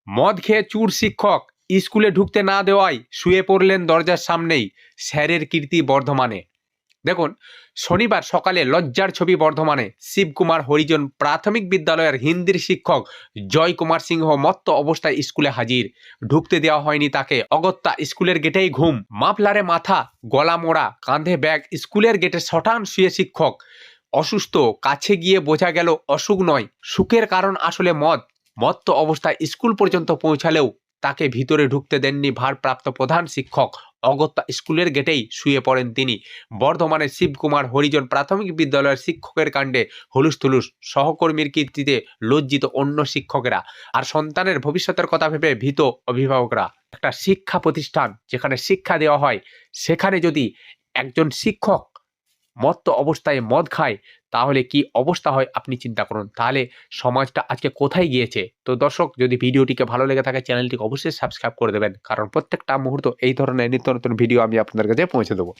মদ খেয়ে চুর শিক্ষক, স্কুলে ঢুকতে না দেওয়ায় শুয়ে পড়লেন দরজার সামনেই, স্যারের কীর্তি বর্ধমানে। দেখুন, শনিবার সকালে লজ্জার ছবি বর্ধমানে। শিবকুমার হরিজন প্রাথমিক বিদ্যালয়ের হিন্দির শিক্ষক জয় কুমার সিংহ মত্ত অবস্থায় স্কুলে হাজির। ঢুকতে দেওয়া হয়নি তাকে। অগত্যা স্কুলের গেটেই ঘুম, মাফলারে মাথা, গলা মোড়া, কাঁধে ব্যাগ, স্কুলের গেটে শটান শুয়ে শিক্ষক। অসুস্থ, কাছে গিয়ে বোঝা গেল অসুখ নয়, সুখের কারণ আসলে মদ। মত্ত অবস্থায় স্কুল পর্যন্ত পৌঁছালেও তাকে ভিতরে ঢুকতে দেননি ভারপ্রাপ্ত প্রধান শিক্ষক। অগত্যা স্কুলের গেটেই শুয়ে পড়েন তিনি। বর্ধমানের শিবকুমার হরিজন প্রাথমিক বিদ্যালয়ের শিক্ষকের কাণ্ডে হুলুস্থুলুস, সহকর্মীর কীর্তিতে লজ্জিত অন্য শিক্ষকেরা, আর সন্তানের ভবিষ্যতের কথা ভেবে ভীত অভিভাবকরা। একটা শিক্ষা প্রতিষ্ঠান যেখানে শিক্ষা দেওয়া হয়, সেখানে যদি একজন শিক্ষক মত্ত অবস্থায় মদ খায়, তাহলে কি অবস্থা হয় আপনি চিন্তা করুন। তাহলে সমাজটা আজকে কোথায় গিয়েছে? তো দর্শক, যদি ভিডিওটিকে ভালো লেগে থাকে চ্যানেলটিকে অবশ্যই সাবস্ক্রাইব করে দেবেন, কারণ প্রত্যেকটা মুহূর্ত এই ধরনের নিত্য নতুন ভিডিও আমি আপনাদের কাছে পৌঁছে দেবো।